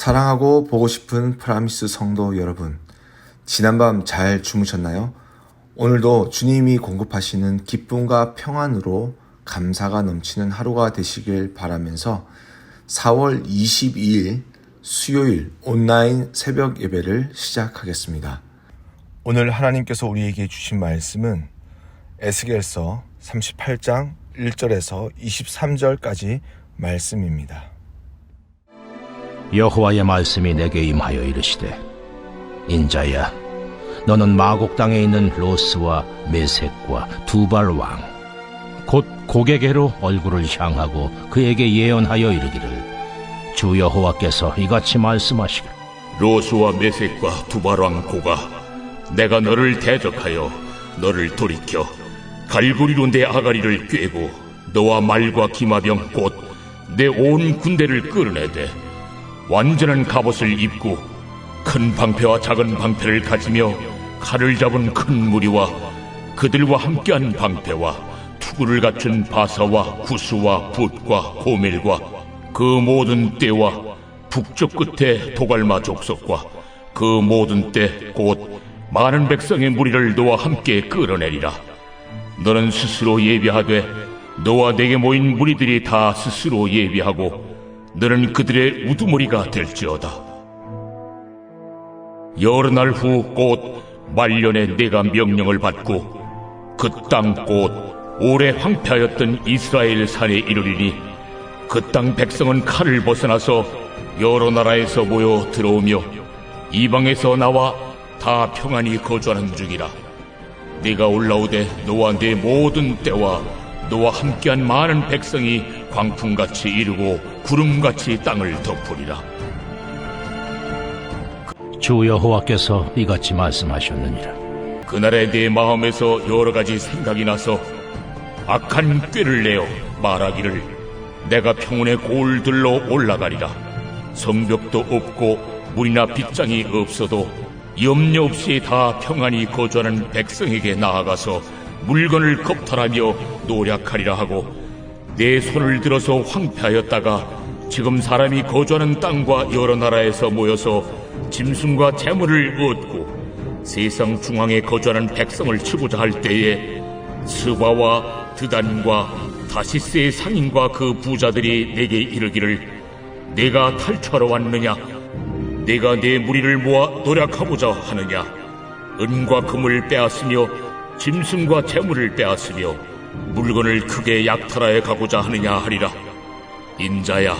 사랑하고 보고 싶은 프라미스 성도 여러분, 지난밤 잘 주무셨나요? 오늘도 주님이 공급하시는 기쁨과 평안으로 감사가 넘치는 하루가 되시길 바라면서 4월 22일 수요일 온라인 새벽 예배를 시작하겠습니다. 오늘 하나님께서 우리에게 주신 말씀은 에스겔서 38장 1절에서 23절까지 말씀입니다. 여호와의 말씀이 내게 임하여 이르시되, 인자야, 너는 마곡 땅에 있는 로스와 메섹과 두발 왕 곧 고게게로 얼굴을 향하고 그에게 예언하여 이르기를, 주 여호와께서 이같이 말씀하시기를, 로스와 메섹과 두발 왕 고가, 내가 너를 대적하여 너를 돌이켜 갈고리로 내 아가리를 꿰고 너와 말과 기마병 곧 내 온 군대를 끌어내되 완전한 갑옷을 입고 큰 방패와 작은 방패를 가지며 칼을 잡은 큰 무리와 그들과 함께한 방패와 투구를 갖춘 바사와 구스와 붓과 호밀과 그 모든 떼와 북쪽 끝에 도갈마 족속과 그 모든 떼 곧 많은 백성의 무리를 너와 함께 끌어내리라. 너는 스스로 예비하되 너와 내게 모인 무리들이 다 스스로 예비하고 너는 그들의 우두머리가 될지어다. 여러 날 후 곧 말년에 내가 명령을 받고 그 땅 곧 오래 황폐하였던 이스라엘 산에 이르리니 그 땅 백성은 칼을 벗어나서 여러 나라에서 모여 들어오며 이방에서 나와 다 평안히 거주하는 중이라. 네가 올라오되 너와 내 모든 때와 너와 함께한 많은 백성이 광풍같이 이르고 구름같이 땅을 덮으리라. 주 여호와께서 이같이 말씀하셨느니라. 그날에 내 마음에서 여러 가지 생각이 나서 악한 꾀를 내어 말하기를, 내가 평온의 골들로 올라가리라. 성벽도 없고 문이나 빗장이 없어도 염려 없이 다 평안히 거주하는 백성에게 나아가서 물건을 겁탈하며 노략하리라 하고, 내 손을 들어서 황폐하였다가 지금 사람이 거주하는 땅과 여러 나라에서 모여서 짐승과 재물을 얻고 세상 중앙에 거주하는 백성을 치고자 할 때에 스바와 드단과 다시스의 상인과 그 부자들이 내게 이르기를, 내가 탈취하러 왔느냐? 내가 내 무리를 모아 노략하고자 하느냐? 은과 금을 빼앗으며 짐승과 재물을 빼앗으며 물건을 크게 약탈하여 가고자 하느냐 하리라. 인자야,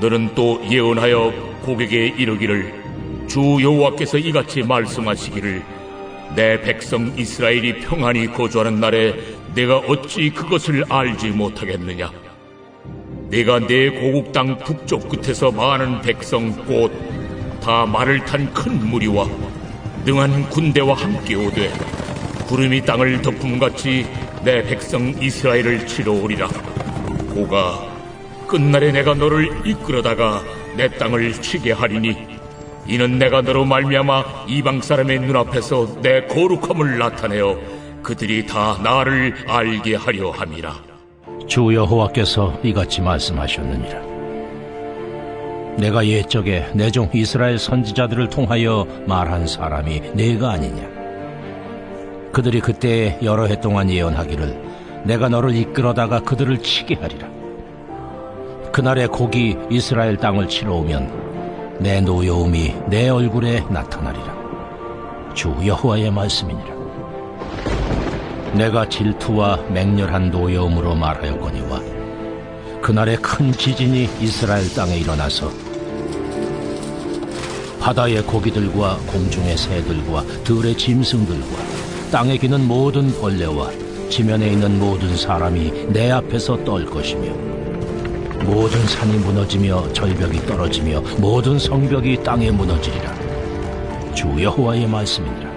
너는 또 예언하여 고객에게 이르기를, 주 여호와께서 이같이 말씀하시기를, 내 백성 이스라엘이 평안히 거주하는 날에 내가 어찌 그것을 알지 못하겠느냐? 내가 내 고국 땅 북쪽 끝에서 많은 백성 곧 다 말을 탄 큰 무리와 능한 군대와 함께 오되 구름이 땅을 덮음같이 내 백성 이스라엘을 치러 오리라. 고가, 끝날에 내가 너를 이끌어다가 내 땅을 치게 하리니 이는 내가 너로 말미암아 이방 사람의 눈앞에서 내 거룩함을 나타내어 그들이 다 나를 알게 하려 함이라. 주 여호와께서 이같이 말씀하셨느니라. 내가 옛적에 내 종 이스라엘 선지자들을 통하여 말한 사람이 내가 아니냐? 그들이 그때 여러 해 동안 예언하기를, 내가 너를 이끌어다가 그들을 치게 하리라. 그날에 곡이 이스라엘 땅을 치러 오면 내 노여움이 내 얼굴에 나타나리라. 주 여호와의 말씀이니라. 내가 질투와 맹렬한 노여움으로 말하였거니와 그날에 큰 지진이 이스라엘 땅에 일어나서 바다의 고기들과 공중의 새들과 들의 짐승들과 땅에 기는 모든 벌레와 지면에 있는 모든 사람이 내 앞에서 떨 것이며 모든 산이 무너지며 절벽이 떨어지며 모든 성벽이 땅에 무너지리라. 주 여호와의 말씀이니라.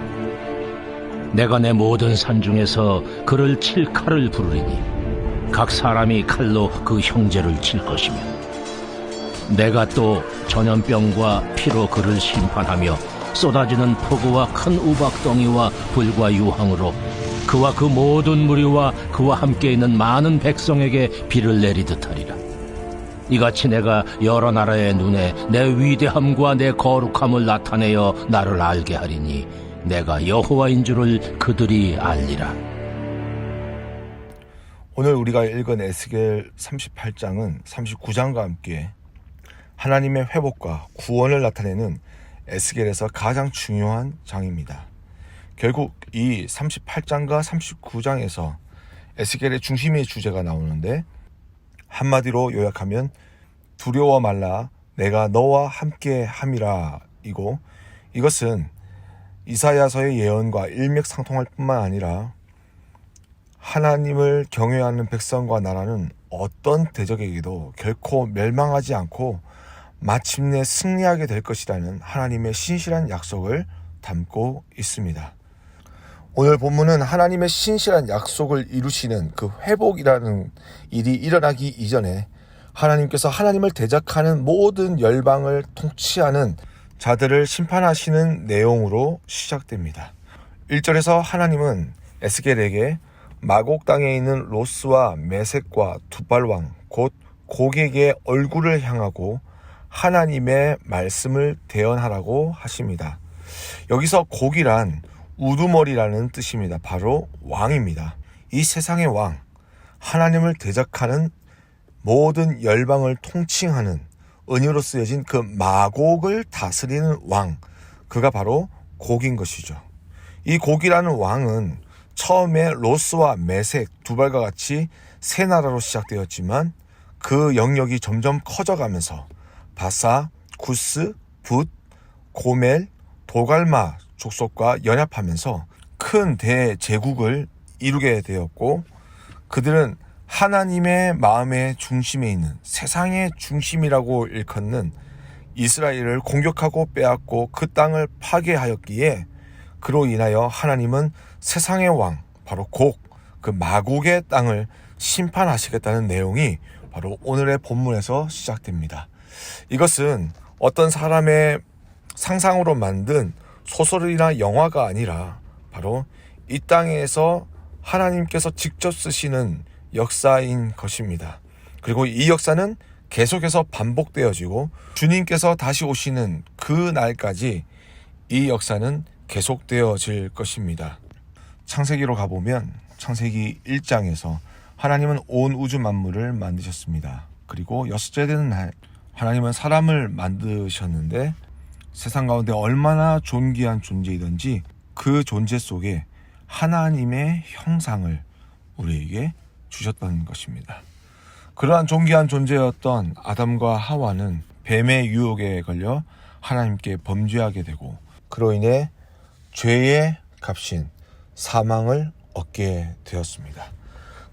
내가 내 모든 산 중에서 그를 칠 칼을 부르리니 각 사람이 칼로 그 형제를 칠 것이며, 내가 또 전염병과 피로 그를 심판하며 쏟아지는 폭우와 큰 우박덩이와 불과 유황으로 그와 그 모든 무리와 그와 함께 있는 많은 백성에게 비를 내리듯 하리라. 이같이 내가 여러 나라의 눈에 내 위대함과 내 거룩함을 나타내어 나를 알게 하리니 내가 여호와인 줄을 그들이 알리라. 오늘 우리가 읽은 에스겔 38장은 39장과 함께 하나님의 회복과 구원을 나타내는 에스겔에서 가장 중요한 장입니다. 결국 이 38장과 39장에서 에스겔의 중심의 주제가 나오는데, 한마디로 요약하면 두려워 말라 내가 너와 함께 함이라 이고, 이것은 이사야서의 예언과 일맥상통할 뿐만 아니라 하나님을 경외하는 백성과 나라는 어떤 대적에게도 결코 멸망하지 않고 마침내 승리하게 될 것이라는 하나님의 신실한 약속을 담고 있습니다. 오늘 본문은 하나님의 신실한 약속을 이루시는 그 회복이라는 일이 일어나기 이전에 하나님께서 하나님을 대적하는 모든 열방을 통치하는 자들을 심판하시는 내용으로 시작됩니다. 1절에서 하나님은 에스겔에게 마곡 땅에 있는 로스와 메섹과 두발왕 곧 고객의 얼굴을 향하고 하나님의 말씀을 대언하라고 하십니다. 여기서 곡이란 우두머리라는 뜻입니다. 바로 왕입니다. 이 세상의 왕, 하나님을 대적하는 모든 열방을 통칭하는 은유로 쓰여진 그 마곡을 다스리는 왕, 그가 바로 곡인 것이죠. 이 곡이라는 왕은 처음에 로스와 메색, 두발과 같이 세 나라로 시작되었지만 그 영역이 점점 커져가면서 바사, 구스, 붓, 고멜, 도갈마 족속과 연합하면서 큰 대제국을 이루게 되었고, 그들은 하나님의 마음의 중심에 있는 세상의 중심이라고 일컫는 이스라엘을 공격하고 빼앗고 그 땅을 파괴하였기에, 그로 인하여 하나님은 세상의 왕, 바로 곡, 그 마곡의 땅을 심판하시겠다는 내용이 바로 오늘의 본문에서 시작됩니다. 이것은 어떤 사람의 상상으로 만든 소설이나 영화가 아니라 바로 이 땅에서 하나님께서 직접 쓰시는 역사인 것입니다. 그리고 이 역사는 계속해서 반복되어지고 주님께서 다시 오시는 그 날까지 이 역사는 계속되어질 것입니다. 창세기로 가보면 창세기 1장에서 하나님은 온 우주 만물을 만드셨습니다. 그리고 여섯째 되는 날 하나님은 사람을 만드셨는데, 세상 가운데 얼마나 존귀한 존재이든지 그 존재 속에 하나님의 형상을 우리에게 주셨다는 것입니다. 그러한 존귀한 존재였던 아담과 하와는 뱀의 유혹에 걸려 하나님께 범죄하게 되고, 그로 인해 죄의 값인 사망을 얻게 되었습니다.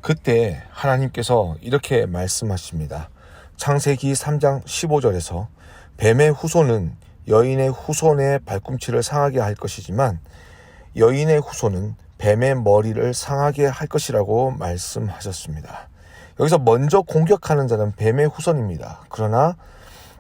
그때 하나님께서 이렇게 말씀하십니다. 창세기 3장 15절에서 뱀의 후손은 여인의 후손의 발꿈치를 상하게 할 것이지만 여인의 후손은 뱀의 머리를 상하게 할 것이라고 말씀하셨습니다. 여기서 먼저 공격하는 자는 뱀의 후손입니다. 그러나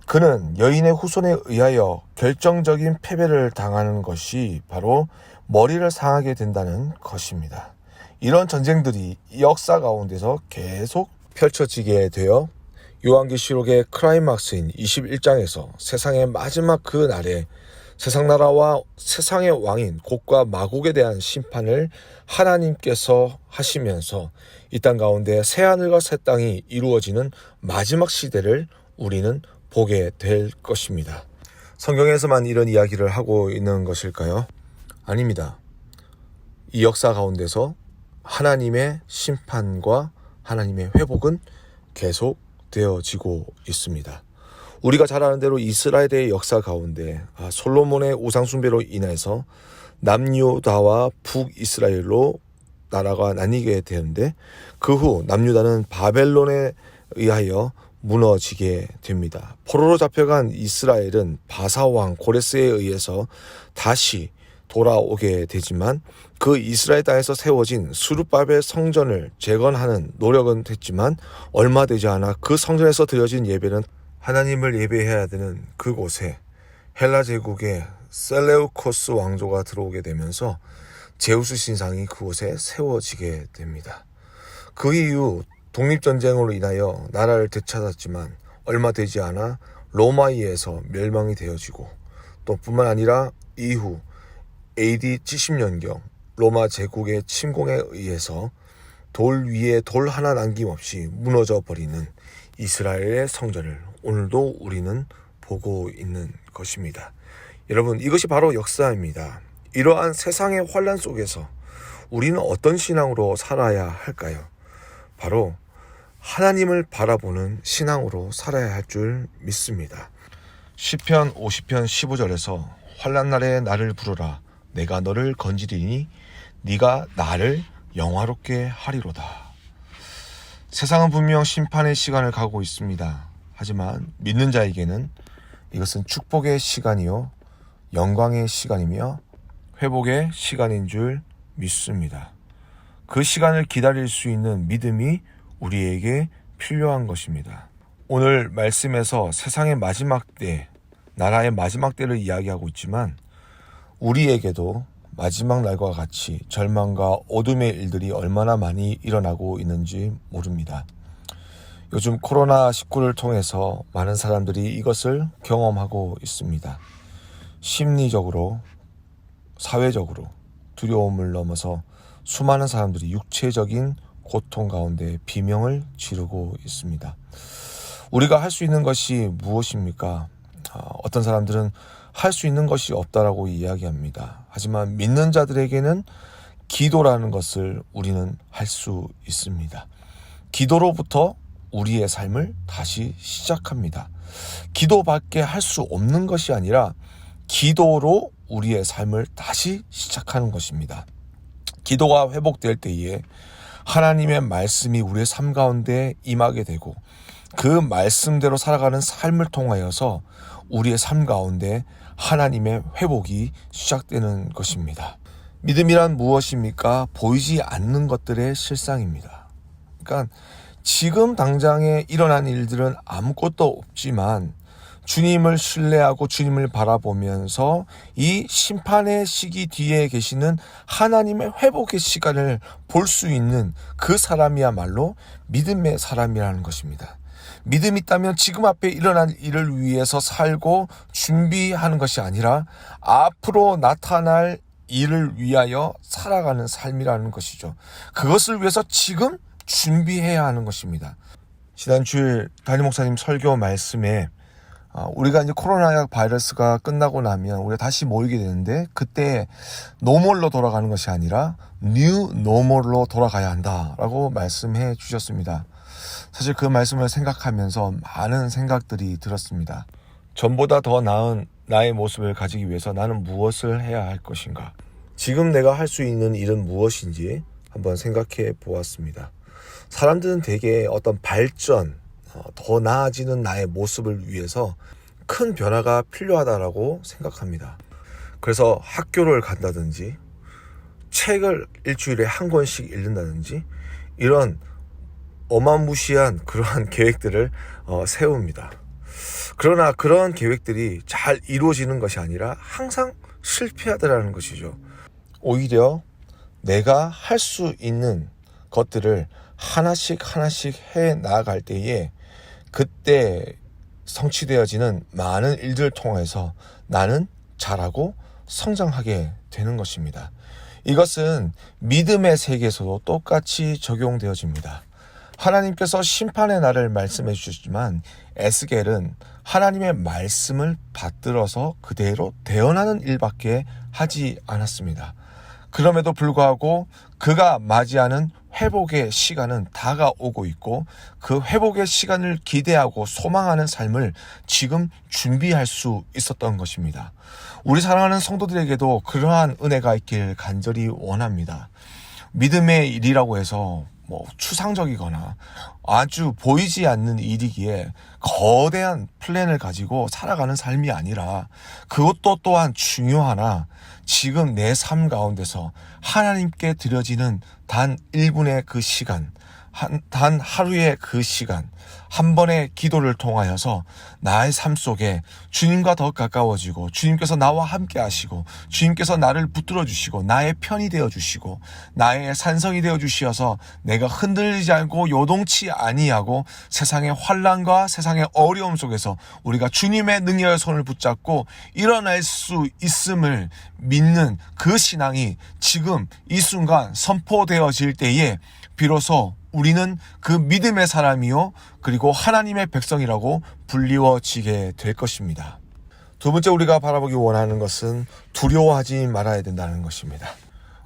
그는 여인의 후손에 의하여 결정적인 패배를 당하는 것이 바로 머리를 상하게 된다는 것입니다. 이런 전쟁들이 역사 가운데서 계속 펼쳐지게 되어 요한계시록의 클라이막스인 21장에서 세상의 마지막 그 날에 세상 나라와 세상의 왕인 곡과 마곡에 대한 심판을 하나님께서 하시면서 이 땅 가운데 새하늘과 새 땅이 이루어지는 마지막 시대를 우리는 보게 될 것입니다. 성경에서만 이런 이야기를 하고 있는 것일까요? 아닙니다. 이 역사 가운데서 하나님의 심판과 하나님의 회복은 계속 되어지고 있습니다. 우리가 잘 아는 대로 이스라엘의 역사 가운데 솔로몬의 우상숭배로 인해서 남유다와 북이스라엘로 나라가 나뉘게 되는데, 그 후 남유다는 바벨론에 의하여 무너지게 됩니다. 포로로 잡혀간 이스라엘은 바사왕 고레스에 의해서 다시 돌아오게 되지만, 그 이스라엘 땅에서 세워진 스룹바벨 성전을 재건하는 노력은 됐지만 얼마 되지 않아 그 성전에서 드려진 예배는 하나님을 예배해야 되는 그곳에 헬라 제국의 셀레우코스 왕조가 들어오게 되면서 제우스 신상이 그곳에 세워지게 됩니다. 그 이후 독립전쟁으로 인하여 나라를 되찾았지만 얼마 되지 않아 로마에 의해서 멸망이 되어지고, 또 뿐만 아니라 이후 AD 70년경 로마 제국의 침공에 의해서 돌 위에 돌 하나 남김없이 무너져 버리는 이스라엘의 성전을 오늘도 우리는 보고 있는 것입니다. 여러분, 이것이 바로 역사입니다. 이러한 세상의 환란 속에서 우리는 어떤 신앙으로 살아야 할까요? 바로 하나님을 바라보는 신앙으로 살아야 할 줄 믿습니다. 시편 50편 15절에서 환난 날에 나를 부르라, 내가 너를 건지리니 네가 나를 영화롭게 하리로다. 세상은 분명 심판의 시간을 가고 있습니다. 하지만 믿는 자에게는 이것은 축복의 시간이요 영광의 시간이며 회복의 시간인 줄 믿습니다. 그 시간을 기다릴 수 있는 믿음이 우리에게 필요한 것입니다. 오늘 말씀에서 세상의 마지막 때, 나라의 마지막 때를 이야기하고 있지만 우리에게도 마지막 날과 같이 절망과 어둠의 일들이 얼마나 많이 일어나고 있는지 모릅니다. 요즘 코로나19를 통해서 많은 사람들이 이것을 경험하고 있습니다. 심리적으로, 사회적으로 두려움을 넘어서 수많은 사람들이 육체적인 고통 가운데 비명을 지르고 있습니다. 우리가 할 수 있는 것이 무엇입니까? 어떤 사람들은 할 수 있는 것이 없다라고 이야기합니다. 하지만 믿는 자들에게는 기도라는 것을 우리는 할 수 있습니다. 기도로부터 우리의 삶을 다시 시작합니다. 기도밖에 할 수 없는 것이 아니라 기도로 우리의 삶을 다시 시작하는 것입니다. 기도가 회복될 때에 하나님의 말씀이 우리의 삶 가운데 임하게 되고 그 말씀대로 살아가는 삶을 통하여서 우리의 삶 가운데 하나님의 회복이 시작되는 것입니다. 믿음이란 무엇입니까? 보이지 않는 것들의 실상입니다. 그러니까 지금 당장에 일어난 일들은 아무것도 없지만 주님을 신뢰하고 주님을 바라보면서 이 심판의 시기 뒤에 계시는 하나님의 회복의 시간을 볼 수 있는 그 사람이야말로 믿음의 사람이라는 것입니다. 믿음이 있다면 지금 앞에 일어난 일을 위해서 살고 준비하는 것이 아니라 앞으로 나타날 일을 위하여 살아가는 삶이라는 것이죠. 그것을 위해서 지금 준비해야 하는 것입니다. 지난 주일 담임 목사님 설교 말씀에 우리가 이제 코로나 바이러스가 끝나고 나면 우리가 다시 모이게 되는데 그때 노멀로 돌아가는 것이 아니라 뉴 노멀로 돌아가야 한다라고 말씀해 주셨습니다. 사실 그 말씀을 생각하면서 많은 생각들이 들었습니다. 전보다 더 나은 나의 모습을 가지기 위해서 나는 무엇을 해야 할 것인가? 지금 내가 할 수 있는 일은 무엇인지 한번 생각해 보았습니다. 사람들은 대개 어떤 발전, 더 나아지는 나의 모습을 위해서 큰 변화가 필요하다라고 생각합니다. 그래서 학교를 간다든지 책을 일주일에 한 권씩 읽는다든지 이런 어마무시한 그러한 계획들을 세웁니다. 그러나 그러한 계획들이 잘 이루어지는 것이 아니라 항상 실패하더라는 것이죠. 오히려 내가 할 수 있는 것들을 하나씩 해 나아갈 때에 그때 성취되어지는 많은 일들을 통해서 나는 자라고 성장하게 되는 것입니다. 이것은 믿음의 세계에서도 똑같이 적용되어집니다. 하나님께서 심판의 날을 말씀해 주셨지만 에스겔은 하나님의 말씀을 받들어서 그대로 대언하는 일밖에 하지 않았습니다. 그럼에도 불구하고 그가 맞이하는 회복의 시간은 다가오고 있고 그 회복의 시간을 기대하고 소망하는 삶을 지금 준비할 수 있었던 것입니다. 우리 사랑하는 성도들에게도 그러한 은혜가 있길 간절히 원합니다. 믿음의 일이라고 해서 추상적이거나 아주 보이지 않는 일이기에 거대한 플랜을 가지고 살아가는 삶이 아니라 그것도 또한 중요하나 지금 내 삶 가운데서 하나님께 드려지는 단 1분의 그 시간, 단 하루의 그 시간, 한 번의 기도를 통하여서 나의 삶 속에 주님과 더 가까워지고, 주님께서 나와 함께 하시고, 주님께서 나를 붙들어 주시고, 나의 편이 되어 주시고, 나의 산성이 되어 주시어서 내가 흔들리지 않고 요동치 아니하고 세상의 환난과 세상의 어려움 속에서 우리가 주님의 능력의 손을 붙잡고 일어날 수 있음을 믿는 그 신앙이 지금 이 순간 선포되어질 때에 비로소 우리는 그 믿음의 사람이요, 그리고 하나님의 백성이라고 불리워지게 될 것입니다. 두 번째 우리가 바라보기 원하는 것은 두려워하지 말아야 된다는 것입니다.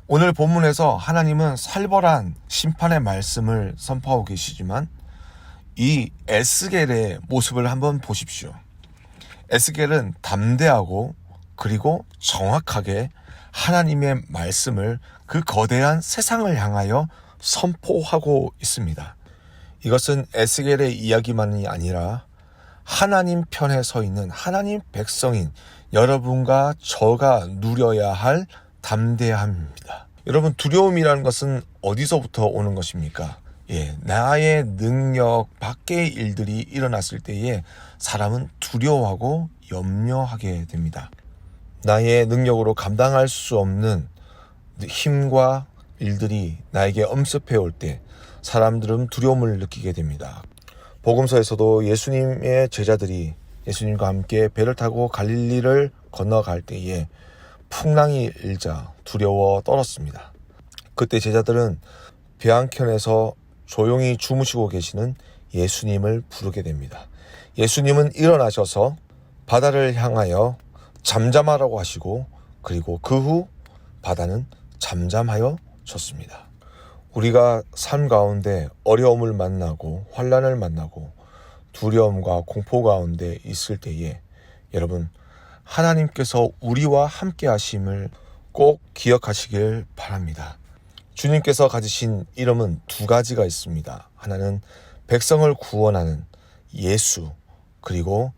오늘 본문에서 하나님은 살벌한 심판의 말씀을 선포하고 계시지만 이 에스겔의 모습을 한번 보십시오. 에스겔은 담대하고 그리고 정확하게 하나님의 말씀을 그 거대한 세상을 향하여 선포하고 있습니다. 이것은 에스겔의 이야기만이 아니라 하나님 편에 서 있는 하나님 백성인 여러분과 저가 누려야 할 담대함입니다. 여러분, 두려움이라는 것은 어디서부터 오는 것입니까? 나의 능력 밖의 일들이 일어났을 때에 사람은 두려워하고 염려하게 됩니다. 나의 능력으로 감당할 수 없는 힘과 일들이 나에게 엄습해 올 때 사람들은 두려움을 느끼게 됩니다. 복음서에서도 예수님의 제자들이 예수님과 함께 배를 타고 갈릴리를 건너갈 때에 풍랑이 일자 두려워 떨었습니다. 그때 제자들은 배 한켠에서 조용히 주무시고 계시는 예수님을 부르게 됩니다. 예수님은 일어나셔서 바다를 향하여 잠잠하라고 하시고, 그리고 그 후 바다는 잠잠하여 졌습니다. 우리가 삶 가운데 어려움을 만나고 환난을 만나고 두려움과 공포 가운데 있을 때에 여러분, 하나님께서 우리와 함께 하심을 꼭 기억하시길 바랍니다. 주님께서 가지신 이름은 두 가지가 있습니다. 하나는 백성을 구원하는 예수, 그리고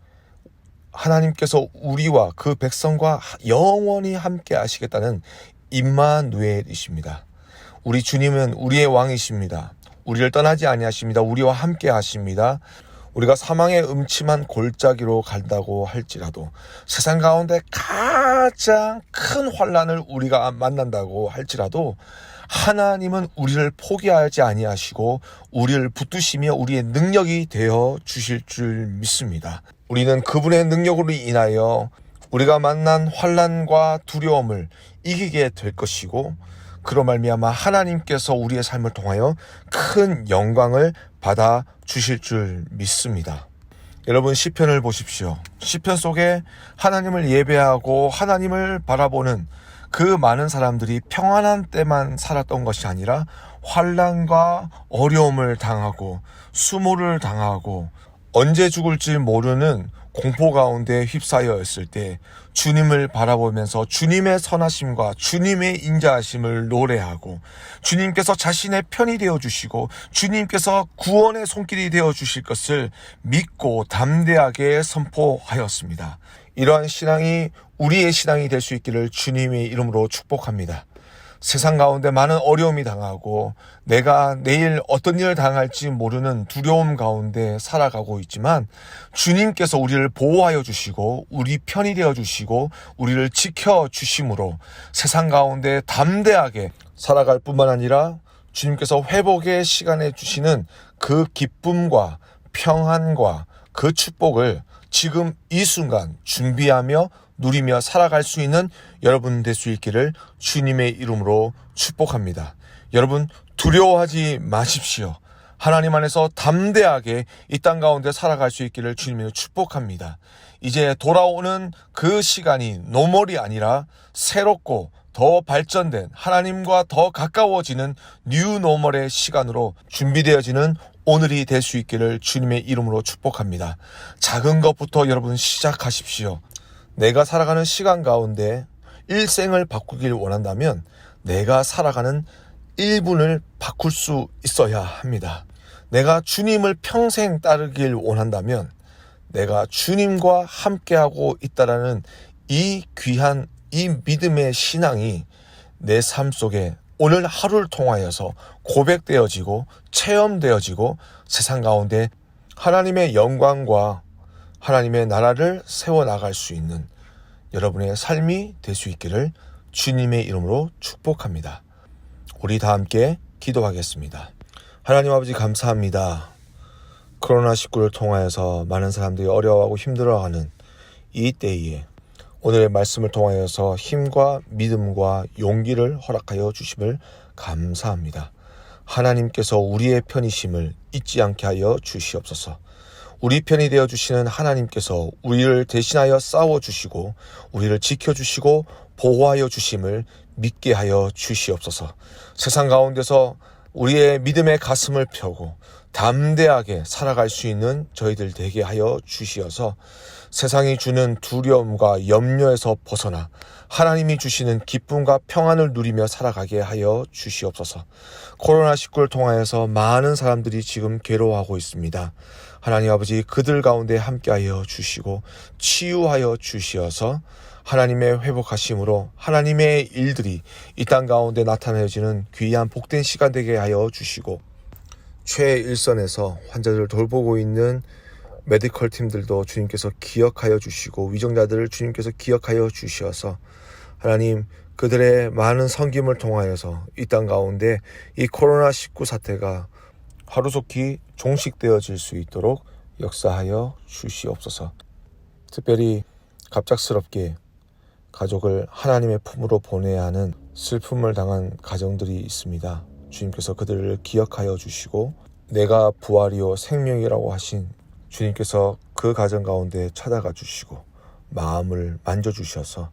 하나님께서 우리와 그 백성과 영원히 함께 하시겠다는 임마누엘이십니다. 우리 주님은 우리의 왕이십니다. 우리를 떠나지 아니하십니다. 우리와 함께 하십니다. 우리가 사망의 음침한 골짜기로 간다고 할지라도, 세상 가운데 가장 큰 환난을 우리가 만난다고 할지라도 하나님은 우리를 포기하지 아니하시고 우리를 붙드시며 우리의 능력이 되어 주실 줄 믿습니다. 우리는 그분의 능력으로 인하여 우리가 만난 환난과 두려움을 이기게 될 것이고, 그로 말미암아 하나님께서 우리의 삶을 통하여 큰 영광을 받아 주실 줄 믿습니다. 여러분, 시편을 보십시오. 시편 속에 하나님을 예배하고 하나님을 바라보는 그 많은 사람들이 평안한 때만 살았던 것이 아니라 환난과 어려움을 당하고 수모를 당하고 언제 죽을지 모르는 공포 가운데 휩싸여 있을 때 주님을 바라보면서 주님의 선하심과 주님의 인자하심을 노래하고, 주님께서 자신의 편이 되어주시고 주님께서 구원의 손길이 되어주실 것을 믿고 담대하게 선포하였습니다. 이러한 신앙이 우리의 신앙이 될 수 있기를 주님의 이름으로 축복합니다. 세상 가운데 많은 어려움이 당하고 내가 내일 어떤 일을 당할지 모르는 두려움 가운데 살아가고 있지만, 주님께서 우리를 보호하여 주시고 우리 편이 되어 주시고 우리를 지켜 주심으로 세상 가운데 담대하게 살아갈 뿐만 아니라 주님께서 회복의 시간에 주시는 그 기쁨과 평안과 그 축복을 지금 이 순간 준비하며 누리며 살아갈 수 있는 여러분 될 수 있기를 주님의 이름으로 축복합니다. 여러분, 두려워하지 마십시오. 하나님 안에서 담대하게 이 땅 가운데 살아갈 수 있기를 주님으로 축복합니다. 이제 돌아오는 그 시간이 노멀이 아니라 새롭고 더 발전된 하나님과 더 가까워지는 뉴 노멀의 시간으로 준비되어지는 오늘이 될 수 있기를 주님의 이름으로 축복합니다. 작은 것부터 여러분 시작하십시오. 내가 살아가는 시간 가운데 일생을 바꾸길 원한다면 내가 살아가는 1분을 바꿀 수 있어야 합니다. 내가 주님을 평생 따르길 원한다면 내가 주님과 함께하고 있다라는 이 귀한 이 믿음의 신앙이 내 삶 속에 오늘 하루를 통하여서 고백되어지고 체험되어지고 세상 가운데 하나님의 영광과 하나님의 나라를 세워나갈 수 있는 여러분의 삶이 될 수 있기를 주님의 이름으로 축복합니다. 우리 다 함께 기도하겠습니다. 하나님 아버지 감사합니다. 코로나19를 통하여서 많은 사람들이 어려워하고 힘들어하는 이 때에 오늘의 말씀을 통하여서 힘과 믿음과 용기를 허락하여 주심을 감사합니다. 하나님께서 우리의 편이심을 잊지 않게 하여 주시옵소서. 우리 편이 되어 주시는 하나님께서 우리를 대신하여 싸워주시고 우리를 지켜주시고 보호하여 주심을 믿게 하여 주시옵소서. 세상 가운데서 우리의 믿음의 가슴을 펴고 담대하게 살아갈 수 있는 저희들 되게 하여 주시어서 세상이 주는 두려움과 염려에서 벗어나 하나님이 주시는 기쁨과 평안을 누리며 살아가게 하여 주시옵소서. 코로나19를 통하여서 많은 사람들이 지금 괴로워하고 있습니다. 하나님 아버지 그들 가운데 함께하여 주시고 치유하여 주시어서 하나님의 회복하심으로 하나님의 일들이 이 땅 가운데 나타내어지는 귀한 복된 시간 되게 하여 주시고 최일선에서 환자들을 돌보고 있는 메디컬 팀들도 주님께서 기억하여 주시고 위정자들을 주님께서 기억하여 주셔서 하나님 그들의 많은 섬김을 통하여서 이 땅 가운데 이 코로나19 사태가 하루속히 종식되어질 수 있도록 역사하여 주시옵소서. 특별히 갑작스럽게 가족을 하나님의 품으로 보내야 하는 슬픔을 당한 가정들이 있습니다. 주님께서 그들을 기억하여 주시고 내가 부활이요 생명이라고 하신 주님께서 그 가정 가운데 찾아가 주시고 마음을 만져주셔서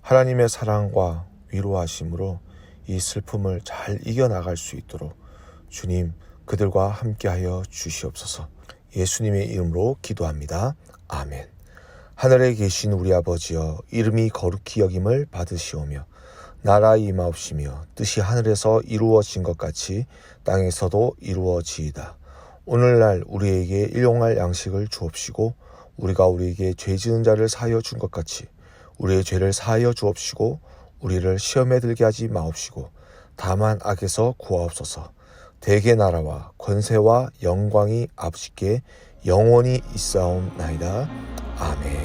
하나님의 사랑과 위로하심으로 이 슬픔을 잘 이겨나갈 수 있도록 주님 그들과 함께하여 주시옵소서. 예수님의 이름으로 기도합니다. 아멘. 하늘에 계신 우리 아버지여 이름이 거룩히 여김을 받으시오며 나라 임하옵시며 뜻이 하늘에서 이루어진 것 같이 땅에서도 이루어지이다. 오늘날 우리에게 일용할 양식을 주옵시고 우리가 우리에게 죄 지은 자를 사하여 준 것 같이 우리의 죄를 사하여 주옵시고 우리를 시험에 들게 하지 마옵시고 다만 악에서 구하옵소서. 대개 나라와 권세와 영광이 아버지께 영원히 있사옵나이다. 아멘.